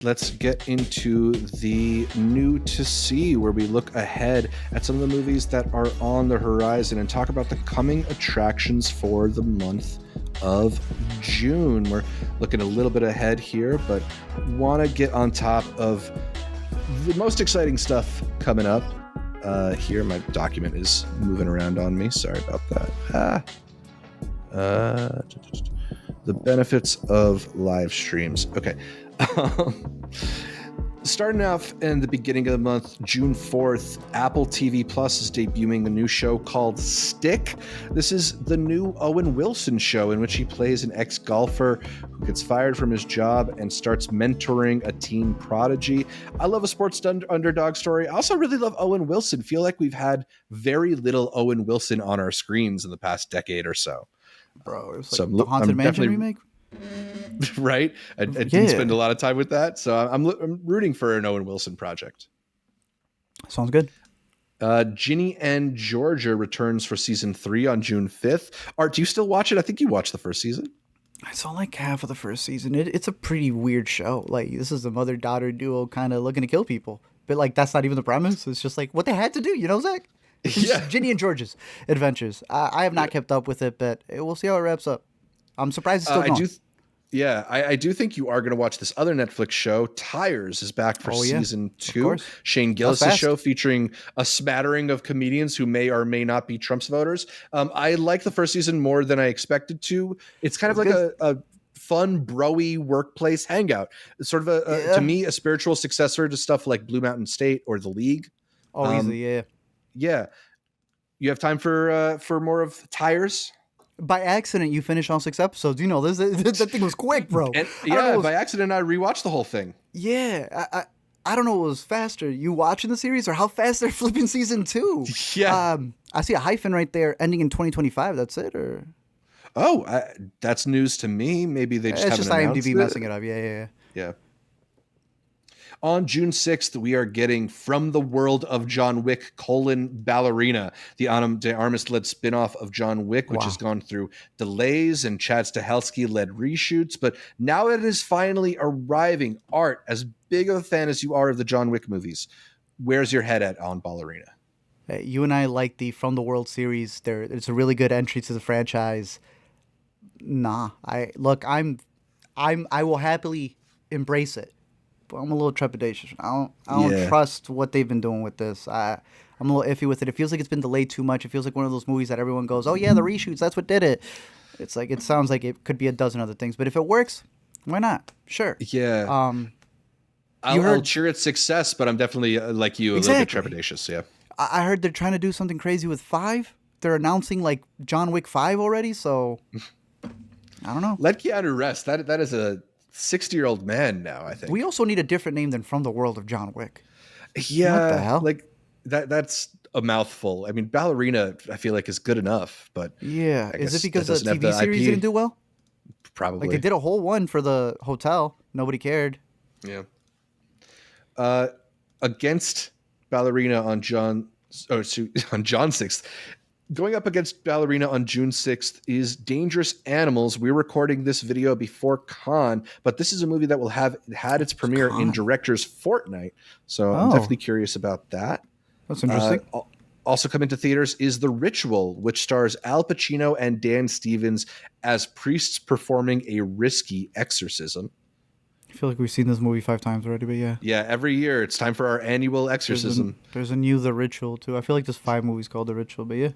let's get into the new to see, where we look ahead at some of the movies that are on the horizon and talk about the coming attractions for the month of June. We're looking a little bit ahead here, but want to get on top of the most exciting stuff coming up. Here, my document is moving around on me. Sorry about that. The benefits of live streams. Okay. Starting off in the beginning of the month, June 4th, Apple TV Plus is debuting a new show called Stick. This is the new Owen Wilson show in which he plays an ex-golfer who gets fired from his job and starts mentoring a teen prodigy. I love a sports underdog story. I also really love Owen Wilson. Feel like we've had very little Owen Wilson on our screens in the past decade or so. Bro, it was like the Haunted Mansion remake? Right? I didn't spend a lot of time with that, so I'm rooting for an Owen Wilson project. Sounds good. Ginny and Georgia returns for season 3 on June 5th. Art, do you still watch it? I think you watched the first season. I saw like half of the first season. It's a pretty weird show. Like, this is a mother-daughter duo kind of looking to kill people. But like, that's not even the premise. It's just like what they had to do, you know, Zach? Yeah. Ginny and George's adventures. I have not kept up with it, but we'll see how it wraps up. I'm surprised it's still going. I do think you are going to watch this other Netflix show. Tires is back for season 2. Shane Gillis' show featuring a smattering of comedians who may or may not be Trump's voters. I like the first season more than I expected to. It's kind of like a fun, bro-y workplace hangout. It's sort of to me, a spiritual successor to stuff like Blue Mountain State or The League. Oh, easily, yeah. Yeah. You have time for more of Tires? By accident, you finished all 6 episodes. You know, that thing was quick, bro. And, by accident, I rewatched the whole thing. Yeah, I don't know what was faster, you watching the series or how fast they're flipping season 2. Yeah. I see a hyphen right there ending in 2025. That's it, or? Oh, that's news to me. Maybe they just haven't announced IMDb it. messing it up. Yeah. On June 6th, we are getting From the World of John Wick, Ballerina, the Ana de Armas-led spinoff of John Wick, which has gone through delays and Chad Stahelski-led reshoots. But now it is finally arriving. Art, as big of a fan as you are of the John Wick movies, where's your head at on Ballerina? Hey, you and I like the From the World series. It's a really good entry to the franchise. I will happily embrace it. I'm a little trepidatious. I don't trust what they've been doing with this. I'm a little iffy with it. It feels like it's been delayed too much. It feels like one of those movies that everyone goes, "Oh yeah, the reshoots. That's what did it." It's like it sounds like it could be a dozen other things, but if it works, why not? Sure. Yeah. I'll cheer its success, but I'm definitely like you, a little bit trepidatious. Yeah. I heard they're trying to do something crazy with 5. They're announcing like John Wick 5 already, so I don't know. Let Keanu rest. That is a 60-year-old man now, I think. We also need a different name than From the World of John Wick. Yeah. What the hell? Like that's a mouthful. I mean, Ballerina, I feel like, is good enough, but yeah. Is it because the TV series didn't do well? Probably. Like they did a whole one for the hotel. Nobody cared. Yeah. Against Ballerina on June 6th. Going up against Ballerina on June 6th is Dangerous Animals. We're recording this video before Cannes, but this is a movie that will have had its premiere in Director's Fortnight. So I'm definitely curious about that. That's interesting. Also coming to theaters is The Ritual, which stars Al Pacino and Dan Stevens as priests performing a risky exorcism. I feel like we've seen this movie 5 times already, but yeah. Yeah, every year it's time for our annual exorcism. There's a new The Ritual, too. I feel like there's 5 movies called The Ritual, but yeah.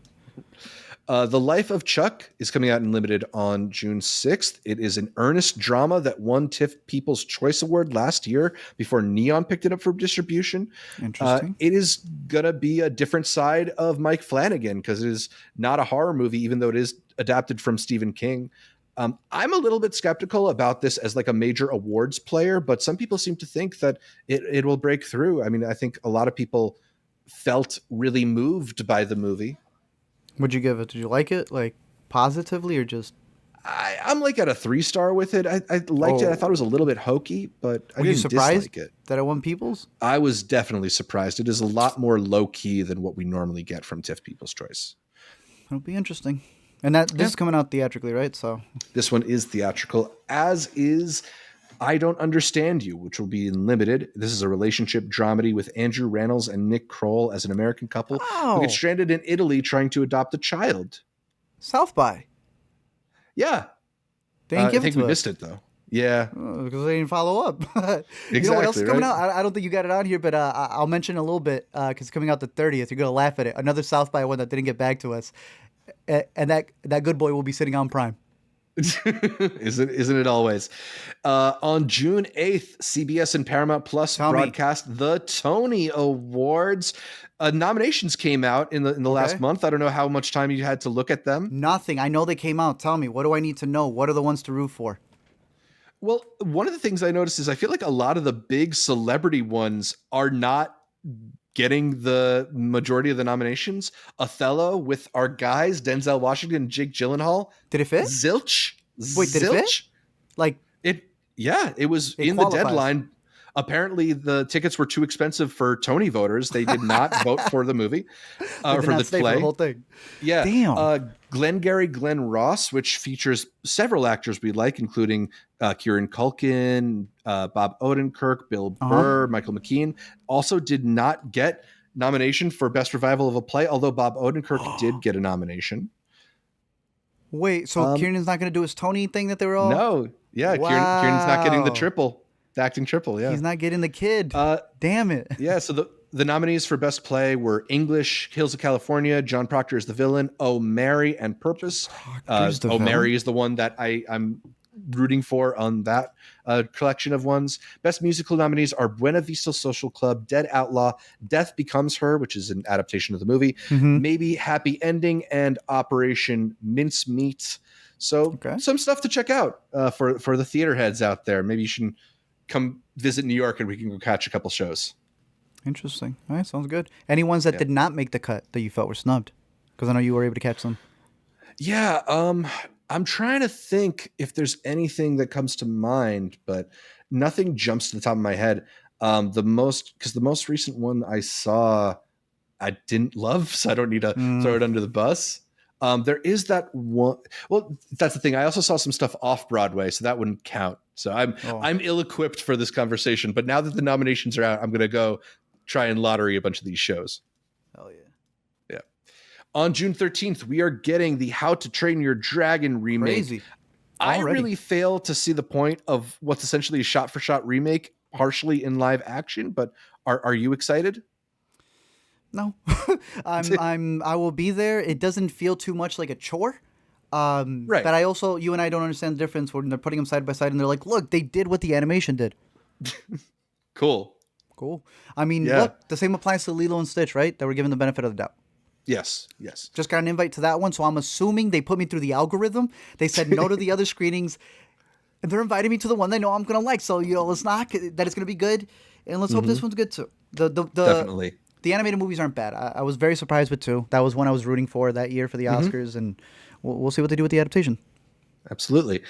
The Life of Chuck is coming out in limited on June 6th. It is an earnest drama that won TIFF People's Choice Award last year before Neon picked it up for distribution. Interesting. It is going to be a different side of Mike Flanagan because it is not a horror movie, even though it is adapted from Stephen King. I'm a little bit skeptical about this as like a major awards player, but some people seem to think that it will break through. I mean, I think a lot of people felt really moved by the movie. What'd you give it? Did you like it, like positively, or just? I'm like at a 3-star with it. I liked it. I thought it was a little bit hokey, but I didn't dislike it. That it won People's? I was definitely surprised. It is a lot more low key than what we normally get from TIFF People's Choice. It'll be interesting. And this is coming out theatrically, right? So this one is theatrical, as is I Don't Understand You, which will be in limited. This is a relationship dramedy with Andrew Rannells and Nick Kroll as an American couple who get Oh, stranded in Italy trying to adopt a child. South by. Yeah. They didn't I give it think we to missed us it, though. Yeah, because they didn't follow up. You know what else exactly, is coming right? out? I don't think you got it on here, but I'll mention a little bit because it's coming out the 30th. You're gonna laugh at it. Another South by one that didn't get back to us, and that good boy will be sitting on Prime. Isn't it always? On June 8th, CBS and Paramount Plus Tell me. broadcast the Tony Awards. Nominations came out in the last Okay. month. I don't know how much time you had to look at them. Nothing. I know they came out. Tell me. What do I need to know? What are the ones to root for? Well, one of the things I noticed is I feel like a lot of the big celebrity ones are not getting the majority of the nominations. Othello with our guys, Denzel Washington and Jake Gyllenhaal. Did it fit? Zilch. Wait, did it fit? Zilch. Like It was it in the qualifies. deadline. Apparently, the tickets were too expensive for Tony voters. They did not vote for the movie They or did for not the stay play. for the whole thing. Yeah. Damn. Glengarry Glen Ross, which features several actors we like, including Kieran Culkin, Bob Odenkirk, Bill Burr, Michael McKean, also did not get nomination for Best Revival of a Play, although Bob Odenkirk did get a nomination. Wait, so Kieran's not going to do his Tony thing that they were all? No. Yeah, Wow. Kieran's not getting the acting triple, yeah. He's not getting the kid. Damn it. Yeah, so the nominees for Best Play were English, Hills of California, John Proctor is the villain, Oh, Mary, and Purpose. Mary is the one that I'm rooting for on that collection of ones. Best musical nominees are Buena Vista Social Club, Dead Outlaw, Death Becomes Her, which is an adaptation of the movie, Maybe Happy Ending, and Operation Mincemeat. So some stuff to check out for the theater heads out there. Maybe you should come visit New York and we can go catch a couple shows. Interesting. All right, sounds good. Any ones that did not make the cut that you felt were snubbed? Because I know you were able to catch them. Yeah, I'm trying to think if there's anything that comes to mind, but nothing jumps to the top of my head. The most recent one I saw, I didn't love, so I don't need to throw it under the bus. There is that one. Well, that's the thing. I also saw some stuff off Broadway, so that wouldn't count. So I'm ill-equipped for this conversation. But now that the nominations are out, I'm going to go try and lottery a bunch of these shows. Hell yeah. Yeah. On June 13th, we are getting the How to Train Your Dragon remake. Crazy. I really fail to see the point of what's essentially a shot-for-shot remake, partially in live action. But are you excited? No. I will be there. It doesn't feel too much like a chore. Right. But I also, you and I don't understand the difference when they're putting them side by side and they're like, look, they did what the animation did. Cool. I mean, look, the same applies to Lilo and Stitch, right? That we're given the benefit of the doubt. Yes. Just got an invite to that one, so I'm assuming they put me through the algorithm. They said no to the other screenings, and they're inviting me to the one they know I'm going to like. So, let's knock that it's going to be good, and let's hope this one's good too. Definitely. The animated movies aren't bad. I was very surprised with 2. That was one I was rooting for that year for the Oscars, and we'll see what they do with the adaptation. Absolutely.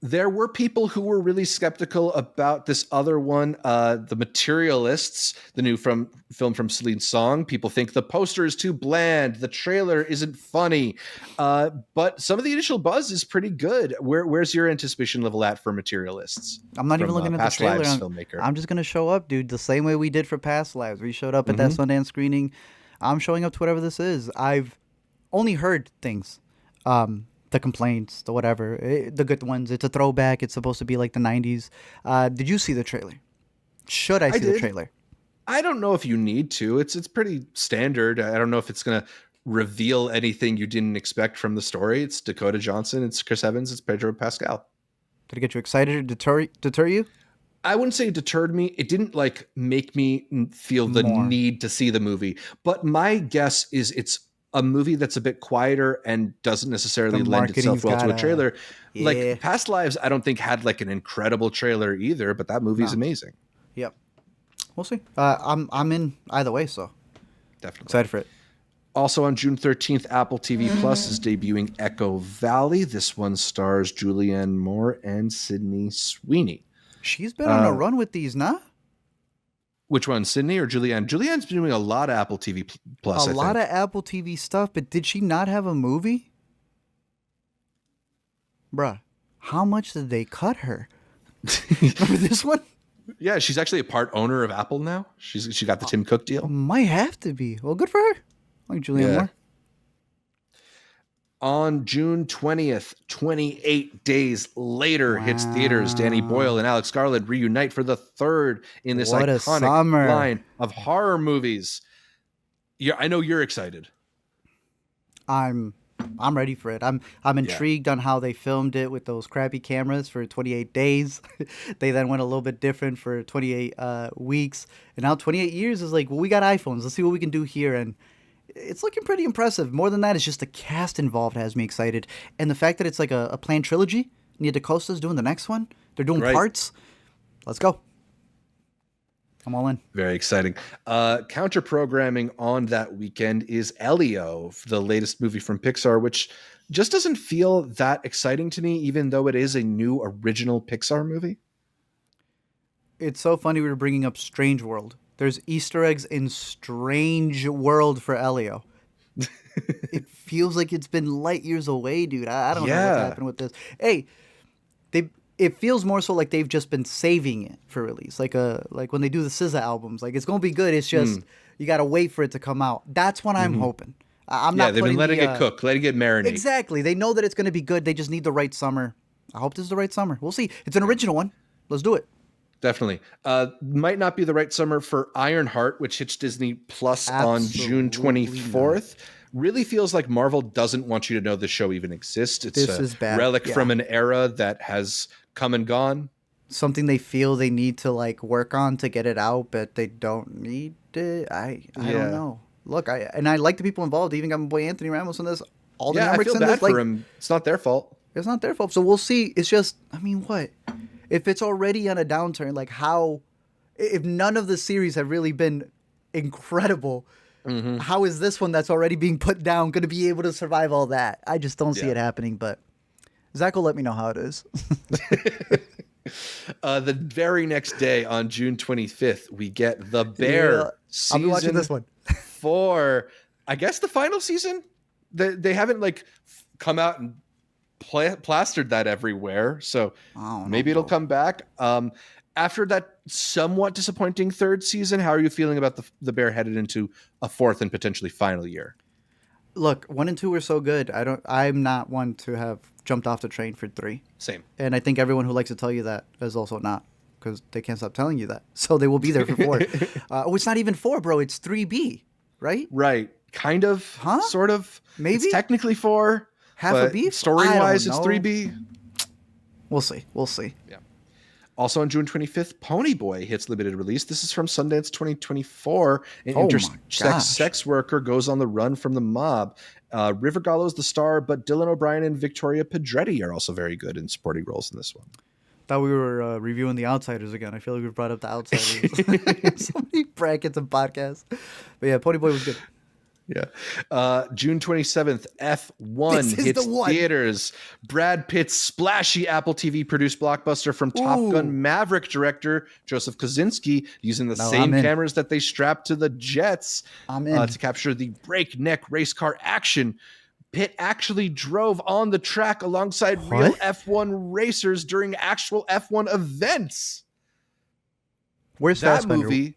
There were people who were really skeptical about this other one, The Materialists, the new film from Celine Song. People think the poster is too bland, the trailer isn't funny, but some of the initial buzz is pretty good. Where's your anticipation level at for Materialists? I'm not even looking at the trailer. Filmmaker. I'm just gonna show up, dude, the same way we did for Past Lives. We showed up at that Sundance screening. I'm showing up to whatever this is. I've only heard things. The complaints, the whatever, the good ones. It's a throwback. It's supposed to be like the 90s. Did you see the trailer? Should I see the trailer? I don't know if you need to. It's pretty standard. I don't know if it's going to reveal anything you didn't expect from the story. It's Dakota Johnson. It's Chris Evans. It's Pedro Pascal. Did it get you excited or deter you? I wouldn't say it deterred me. It didn't make me feel the need to see the movie. But my guess is it's a movie that's a bit quieter and doesn't necessarily lend itself well to a trailer. Yeah. Like Past Lives, I don't think had an incredible trailer either, but that movie is amazing. Yep. We'll see. I'm in either way, so definitely excited for it. Also on June 13th, Apple TV Plus is debuting Echo Valley. This one stars Julianne Moore and Sydney Sweeney. She's been on a run with these, nah? Which one, Sydney or Julianne? Julianne's been doing a lot of Apple TV Plus. A lot of Apple TV stuff, but did she not have a movie? Bruh, how much did they cut her? Remember this one? Yeah, she's actually a part owner of Apple now. She got the Tim Cook deal. Might have to be. Well, good for her. I like Julianne Moore. On June 20th, 28 days later, hits theaters. Danny Boyle and Alex Garland reunite for the third in this iconic line of horror movies. Yeah, I know you're excited. I'm ready for it. I'm intrigued on how they filmed it with those crappy cameras for 28 days. They then went a little bit different for 28 weeks, and now 28 years is like, well, we got iPhones. Let's see what we can do here, and it's looking pretty impressive. More than that, it's just the cast involved has me excited, and the fact that it's like a planned trilogy. Nia DaCosta's doing the next one. They're doing parts. Let's go. I'm all in. Very exciting. Counter programming on that weekend is Elio, the latest movie from Pixar, which just doesn't feel that exciting to me, even though it is a new original Pixar movie. It's so funny we were bringing up Strange World. There's Easter eggs in Strange World for Elio. It feels like it's been light years away, dude. I don't know what's happened with this. Hey, it feels more so like they've just been saving it for release, like when they do the SZA albums. Like, it's gonna be good. It's just you gotta wait for it to come out. That's what I'm hoping. I'm not. They've been letting it cook, letting it marinate. Exactly. They know that it's gonna be good. They just need the right summer. I hope this is the right summer. We'll see. It's an original one. Let's do it. Definitely. Might not be the right summer for Ironheart, which hits Disney Plus on June 24th. Really feels like Marvel doesn't want you to know the show even exists. It's a relic from an era that has come and gone. Something they feel they need to like work on to get it out, but they don't need it. I don't know. Look, I like the people involved. I even got my boy Anthony Ramos in this. All the I feel bad for him. It's not their fault. It's not their fault. So we'll see. It's just, I mean, what? If it's already on a downturn, like how, if none of the series have really been incredible, how is this one that's already being put down going to be able to survive all that? I just don't see it happening, but Zach will let me know how it is. The very next day on June 25th, we get The Bear season. I'll be watching this one. 4. I guess the final season? They haven't like come out and plastered that everywhere, so maybe it'll come back. After that somewhat disappointing third season, how are you feeling about the Bear headed into a fourth and potentially final year? Look, 1 and 2 were so good. I'm not one to have jumped off the train for 3. Same. And I think everyone who likes to tell you that is also not, because they can't stop telling you that. So they will be there for 4. It's not even 4, bro. It's 3B, right? Right. Kind of. Sort of. Maybe. It's technically 4. Half a beef? Story-wise, it's 3B. We'll see. We'll see. Yeah. Also on June 25th, Ponyboi hits limited release. This is from Sundance 2024. An intersex sex worker goes on the run from the mob. River Gallo's the star, but Dylan O'Brien and Victoria Pedretti are also very good in supporting roles in this one. Thought we were reviewing The Outsiders again. I feel like we brought up The Outsiders. So many brackets and podcasts. But yeah, Ponyboi was good. Yeah. June 27th, F1 hits theaters. Brad Pitt's splashy Apple TV produced blockbuster from Top Gun Maverick director Joseph Kosinski, using the same cameras that they strapped to the jets to capture the breakneck race car action. Pitt actually drove on the track alongside real F1 racers during actual F1 events. Where's that Fassbender? movie?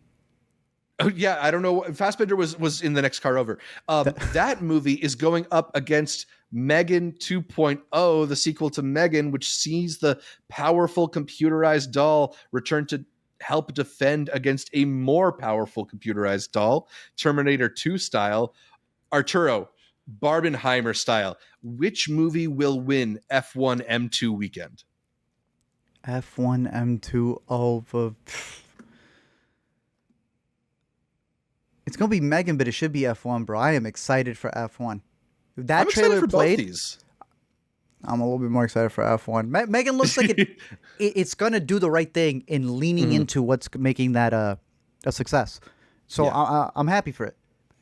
Oh, yeah, I don't know. Fassbender was in the next car over. That movie is going up against Megan 2.0, the sequel to Megan, which sees the powerful computerized doll return to help defend against a more powerful computerized doll, Terminator 2 style. Arturo, Barbenheimer style. Which movie will win F1 M2 weekend? F1 M2 over... It's going to be Megan, but it should be F1, bro. I am excited for F1. If that trailer played, both these. I'm a little bit more excited for F1. Megan looks like it's going to do the right thing in leaning into what's making that a success. So I'm happy for it.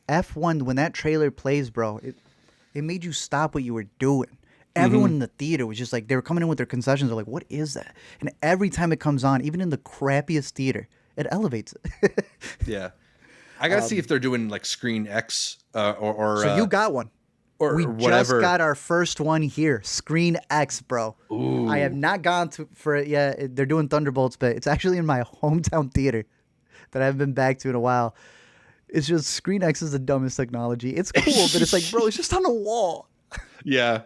F1, when that trailer plays, bro, it made you stop what you were doing. Everyone in the theater was just like, they were coming in with their concessions. They're like, what is that? And every time it comes on, even in the crappiest theater, it elevates it. Yeah. I gotta see if they're doing like Screen X or so you got one. We or just whatever. got our first one here, Screen X, bro. I have Ooh. not gone for it yet. They're doing Thunderbolts, but it's actually in my hometown theater that I haven't been back to in a while. It's just Screen X is the dumbest technology. It's cool, but it's like, bro, it's just on the wall. Yeah.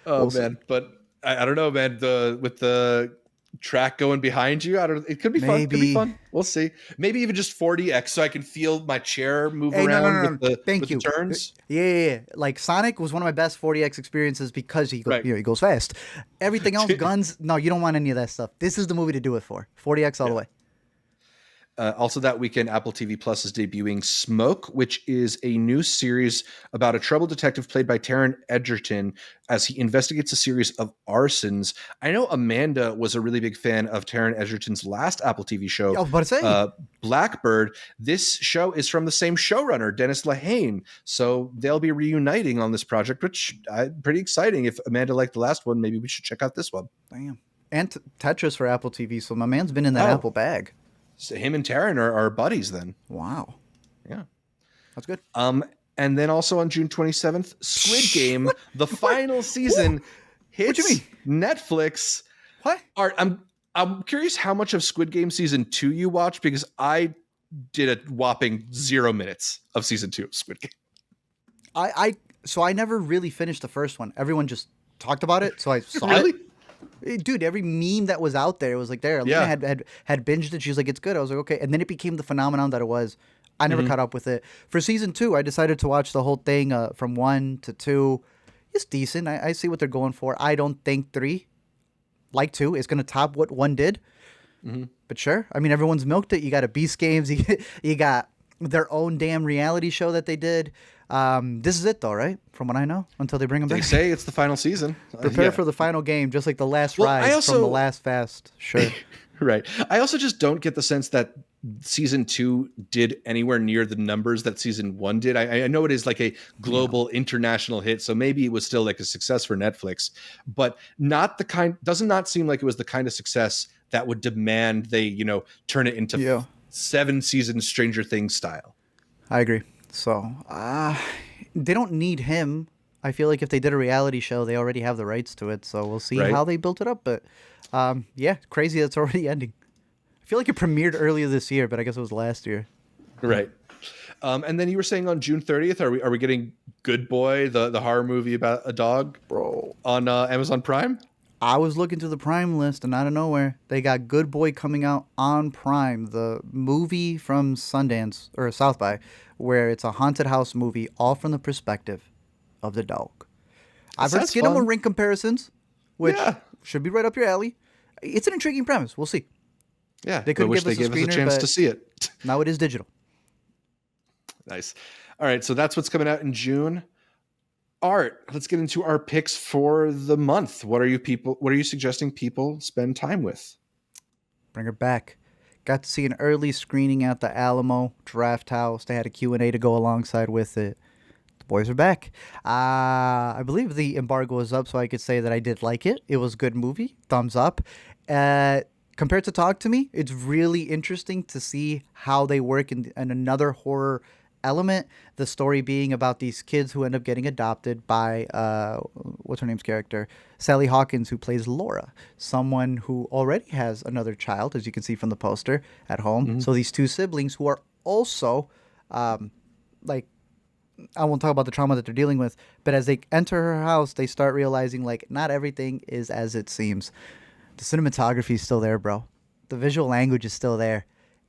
Oh We'll see. man, but I don't know, man. With the track going behind you, I don't. It could be fun. Could be Maybe. fun. We'll see. Maybe even just 40x, so I can feel my chair move Hey, no, no, around no, with no. the Thank you. turns. Yeah. Like Sonic was one of my best 40x experiences because Right. he goes fast. Everything else, guns, no, you don't want any of that stuff. This is the movie to do it for. 40x all the Yeah. way. Also, that weekend, Apple TV Plus is debuting Smoke, which is a new series about a troubled detective played by Taron Egerton as he investigates a series of arsons. I know Amanda was a really big fan of Taron Egerton's last Apple TV show, I was about to say. Blackbird. This show is from the same showrunner, Dennis Lehane. So they'll be reuniting on this project, which pretty exciting. If Amanda liked the last one, maybe we should check out this one. Damn. And Tetris for Apple TV, so my man's been in that Oh. Apple bag. So him and Taron are buddies then. Wow. Yeah. That's good. And then also on June 27th, Squid Game, the final season hits What you Netflix. What? Art, I'm curious how much of Squid Game season 2 you watched, because I did a whopping 0 minutes of season 2 of Squid Game. So I never really finished the first one. Everyone just talked about it, so I saw Really? it. Dude, every meme that was out there, it was like there. Alina had binged it. She was like, it's good. I was like, okay. And then it became the phenomenon that it was. I never caught up with it. For season 2, I decided to watch the whole thing from 1 to 2. It's decent. I see what they're going for. I don't think 3, like 2, is going to top what 1 did. But sure. I mean, everyone's milked it. You got a Beast Games. You got their own damn reality show that they did. This is it, though, right? From what I know, until they bring them They back. say it's the final season. Prepare for the final game, just like the last Well, ride from the last fast. Sure. Right. I also just don't get the sense that season 2 did anywhere near the numbers that season 1 did. I know it is like a global international hit, so maybe it was still like a success for Netflix, but does not seem like it was the kind of success that would demand they, turn it into 7 season Stranger Things style. I agree. So, they don't need him. I feel like if they did a reality show, they already have the rights to it. So we'll see how they built it up. But crazy that's already ending. I feel like it premiered earlier this year, but I guess it was last year. Right. And then you were saying on June 30th, are we getting Good Boy, the horror movie about a dog, Bro, on Amazon Prime? I was looking through the Prime list, and out of nowhere, they got Good Boy coming out on Prime, the movie from Sundance or South by, where it's a haunted house movie, all from the perspective of the dog. I've heard Skin and Ring comparisons, which should be right up your alley. It's an intriguing premise. We'll see. Yeah, they could give us a screener, chance to see it. Now it is digital. Nice. All right, so that's what's coming out in June. Art, let's get into our picks for the month. What are you suggesting people spend time with? Bring her back. Got to see an early screening at the Alamo Draft House. They had a Q&A to go alongside with it. The boys are back. I believe the embargo was up, so I could say that I did like it. It was a good movie. Thumbs up. Compared to Talk to Me, it's really interesting to see how they work in another horror element. The story being about these kids who end up getting adopted by what's her name's character, Sally Hawkins, who plays Laura, someone who already has another child, as you can see from the poster, at home. So these two siblings who are also like, I won't talk about the trauma that they're dealing with, but as they enter her house, they start realizing like not everything is as it seems. The cinematography is still there, bro. The visual language is still there,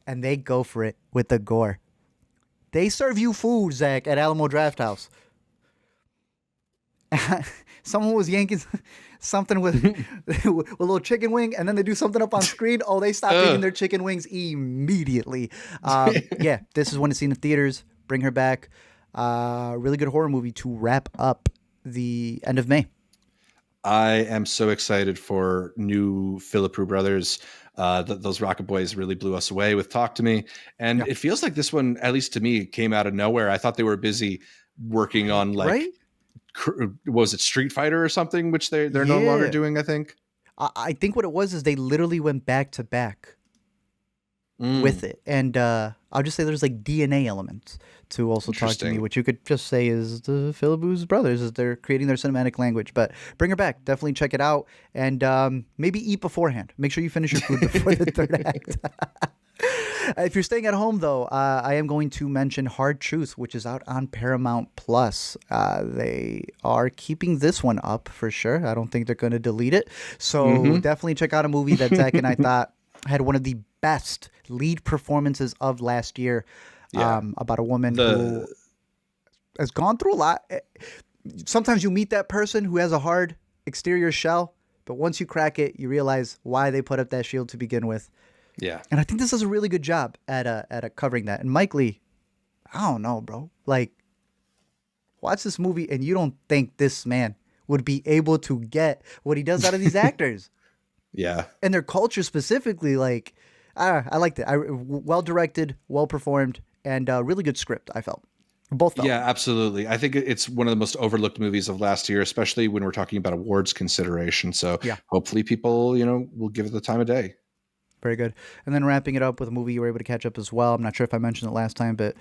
and they go for it with the gore. They serve you food, Zach, at Alamo Draft House. Someone was yanking something with a little chicken wing, and then they do something up on screen. Oh, they stop eating their chicken wings immediately. This is when it's seen in theaters. Bring her back. Really good horror movie to wrap up the end of May. I am so excited for new Philippou brothers. Those Rocket Boys really blew us away with Talk to Me. And it feels like this one, at least to me, came out of nowhere. I thought they were busy working on was it Street Fighter or something, which they're no longer doing, I think. I think what it was is they literally went back to back. with it. And I'll just say there's like DNA elements to Also Talk to Me, Interesting. which you could just say is the Philibus brothers as they're creating their cinematic language. But bring her back. Definitely check it out. And maybe eat beforehand. Make sure you finish your food before the third act. If you're staying at home, though, I am going to mention Hard Truth, which is out on Paramount Plus. They are keeping this one up for sure. I don't think they're going to delete it. So definitely check out a movie that Zach and I thought had one of the best lead performances of last year. Yeah. About a woman who has gone through a lot. Sometimes you meet that person who has a hard exterior shell, but once you crack it, you realize why they put up that shield to begin with. Yeah. And I think this does a really good job at covering that. And Mike Lee, I don't know, bro. Like, watch this movie and you don't think this man would be able to get what he does out of these actors. Yeah. And their culture specifically, like, I liked it. Well directed, well performed, and really good script, I felt. Both felt. Yeah, absolutely. I think it's one of the most overlooked movies of last year, especially when we're talking about awards consideration. So Yeah. hopefully people, will give it the time of day. Very good. And then wrapping it up with a movie you were able to catch up as well. I'm not sure if I mentioned it last time, but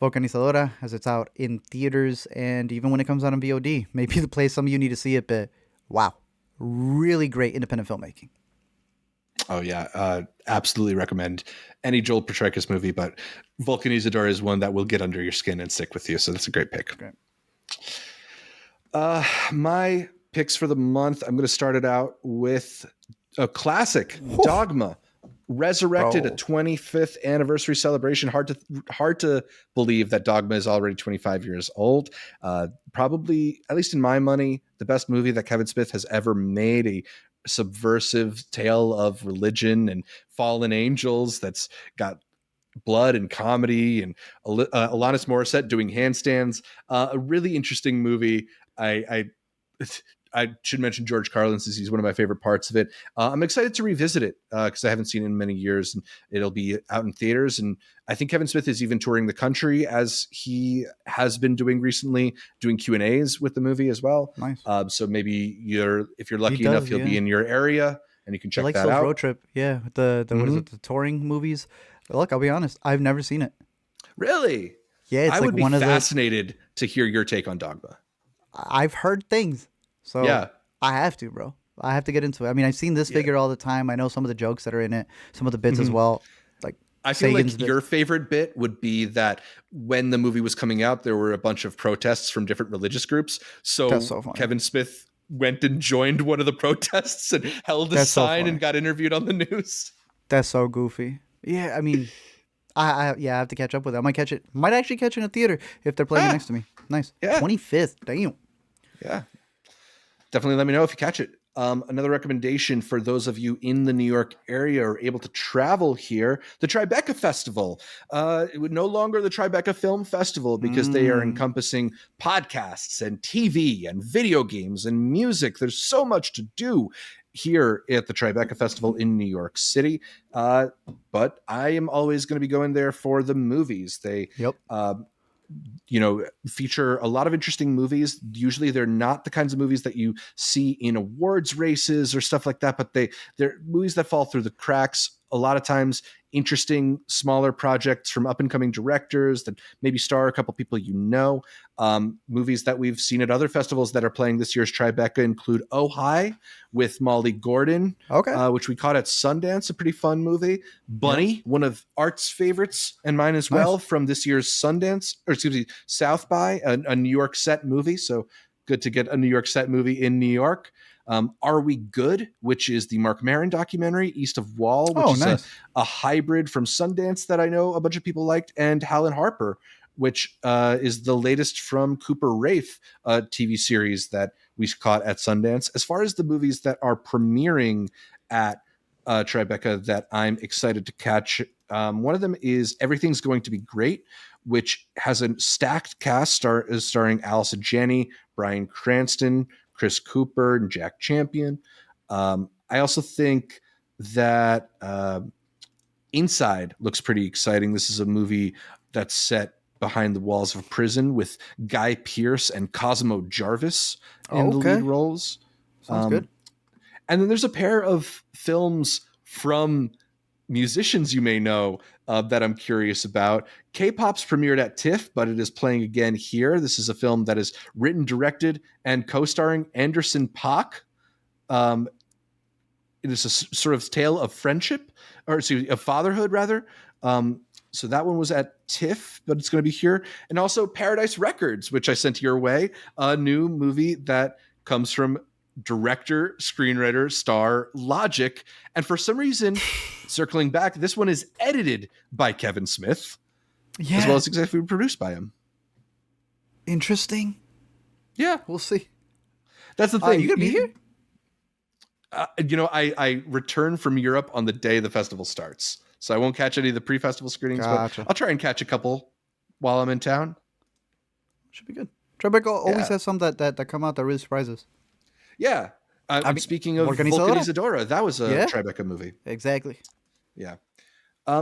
Vulcanizadora, as it's out in theaters and even when it comes out on VOD. Maybe the place some of you need to see it, but wow. Really great independent filmmaking. Oh, yeah. Absolutely recommend any Joel Petrakis movie, but Vulcanizadora is one that will get under your skin and stick with you. So that's a great pick. Great. My picks for the month, I'm going to start it out with a classic, Dogma. Resurrected, a 25th anniversary celebration. Hard to believe that Dogma is already 25 years old. Probably, at least in my money, the best movie that Kevin Smith has ever made. A subversive tale of religion and fallen angels that's got blood and comedy and Alanis Morissette doing handstands. A really interesting movie. I should mention George Carlin since he's one of my favorite parts of it. I'm excited to revisit it because I haven't seen it in many years, and it'll be out in theaters. And I think Kevin Smith is even touring the country as he has been doing recently, doing Q&As with the movie as well. Nice. So maybe if you're lucky enough, he'll be in your area and you can check that out. Road trip. Yeah. The what is it? The touring movies. But look, I'll be honest. I've never seen it. Really? Yeah. It's I like would be one fascinated to hear your take on Dogma. I've heard things. So yeah. I have to, bro. I have to get into it. I mean, I've seen this figure all the time. I know some of the jokes that are in it, some of the bits as well. Like I feel like your favorite bit would be that when the movie was coming out, there were a bunch of protests from different religious groups. So Kevin Smith went and joined one of the protests and held a sign and got interviewed on the news. That's so goofy. Yeah, I mean, I have to catch up with it. I might actually catch it in a theater if they're playing it next to me. Nice. Yeah. 25th. Damn. Yeah. Definitely let me know if you catch it. Another recommendation for those of you in the New York area or able to travel here, the Tribeca Festival. It would no longer the Tribeca Film Festival because they are encompassing podcasts and TV and video games and music. There's so much to do here at the Tribeca Festival in New York City. But I am always going to be going there for the movies. They feature a lot of interesting movies. Usually they're not the kinds of movies that you see in awards races or stuff like that, but they're movies that fall through the cracks. A lot of times interesting, smaller projects from up and coming directors that maybe star a couple people movies that we've seen at other festivals that are playing this year's Tribeca include Oh Hi with Molly Gordon, which we caught at Sundance, a pretty fun movie. Bunny, one of Art's favorites and mine as well, from this year's South by, a New York set movie. So good to get a New York set movie in New York. Are We Good, which is the Mark Maron documentary, East of Wall, which is a hybrid from Sundance that I know a bunch of people liked, and Hal & Harper, which is the latest from Cooper Raiff, a TV series that we caught at Sundance. As far as the movies that are premiering at Tribeca that I'm excited to catch, one of them is Everything's Going to Be Great, which has a stacked cast starring Allison Janney, Bryan Cranston, Chris Cooper, and Jack Champion. I also think that Inside looks pretty exciting. This is a movie that's set behind the walls of a prison with Guy Pearce and Cosmo Jarvis in the lead roles. Sounds good. And then there's a pair of films from musicians you may know that I'm curious about. K-pop's premiered at TIFF, but it is playing again here. This is a film that is written, directed, and co-starring Anderson Paak. It is a sort of tale of friendship, or excuse me, of fatherhood, rather. So that one was at TIFF, but it's going to be here. And also Paradise Records, which I sent your way, a new movie that comes from director, screenwriter, star Logic. And for some reason, circling back, this one is edited by Kevin Smith, as well as executive produced by him. Interesting. Yeah. We'll see. That's the thing. You going to be here? I return from Europe on the day the festival starts. So I won't catch any of the pre-festival screenings, Gotcha. but I'll try and catch a couple while I'm in town. Should be good. Tribeca always has some that come out that really surprises. Yeah. Speaking of Vulcanizadora, that was a Tribeca movie. Exactly. Yeah.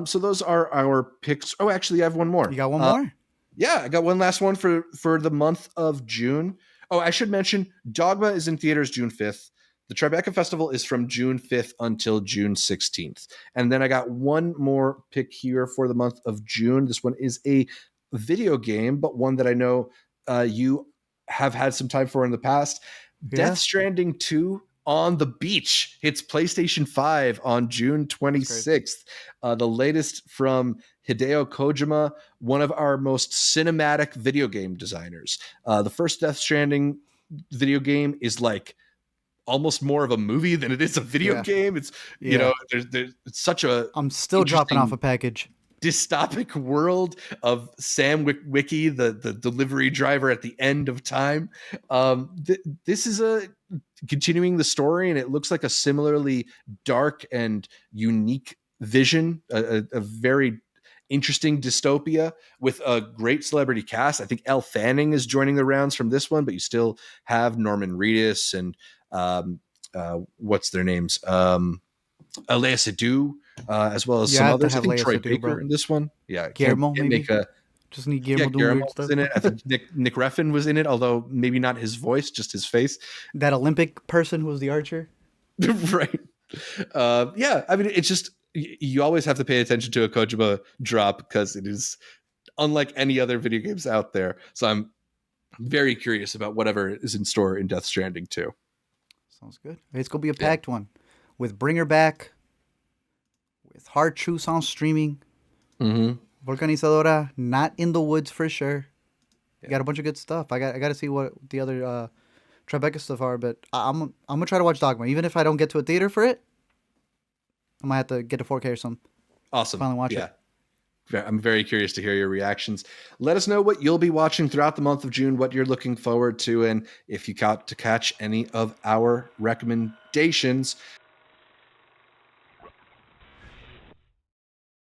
So those are our picks. Oh, actually, I have one more. You got one more? Yeah, I got one last one for the month of June. Oh, I should mention, Dogma is in theaters June 5th. The Tribeca Festival is from June 5th until June 16th. And then I got one more pick here for the month of June. This one is a video game, but one that I know you have had some time for in the past. Yeah. Death Stranding 2 on the Beach hits PlayStation 5 on June 26th. The latest from Hideo Kojima, one of our most cinematic video game designers. The first Death Stranding video game is like almost more of a movie than it is a video game. It's there's it's such a I'm still dropping off a package. Dystopic world of Sam Wiki, the delivery driver at the end of time. This is a continuing the story, and it looks like a similarly dark and unique vision, a very interesting dystopia with a great celebrity cast. I think Elle Fanning is joining the rounds from this one, but you still have Norman Reedus and what's their names? Alea Seydoux, as well as some others. I think Troy Baker in this one. Yeah, Guillermo maybe. Just need Guillermo doing weird stuff. In it. I think Nick Refn was in it, although maybe not his voice, just his face. That Olympic person who was the archer. Right. Yeah, I mean, it's just, you always have to pay attention to a Kojima drop because it is unlike any other video games out there. So I'm very curious about whatever is in store in Death Stranding 2. Sounds good. It's going to be a packed one with Bring Her Back, with Hard Truths on streaming, Vulcanizadora, not in the woods for sure. You got a bunch of good stuff. I got to see what the other Tribeca stuff are, but I'm gonna try to watch Dogma, even if I don't get to a theater for it. I might have to get a 4K or something. Awesome. Finally watch it. I'm very curious to hear your reactions. Let us know what you'll be watching throughout the month of June, what you're looking forward to, and if you got to catch any of our recommendations.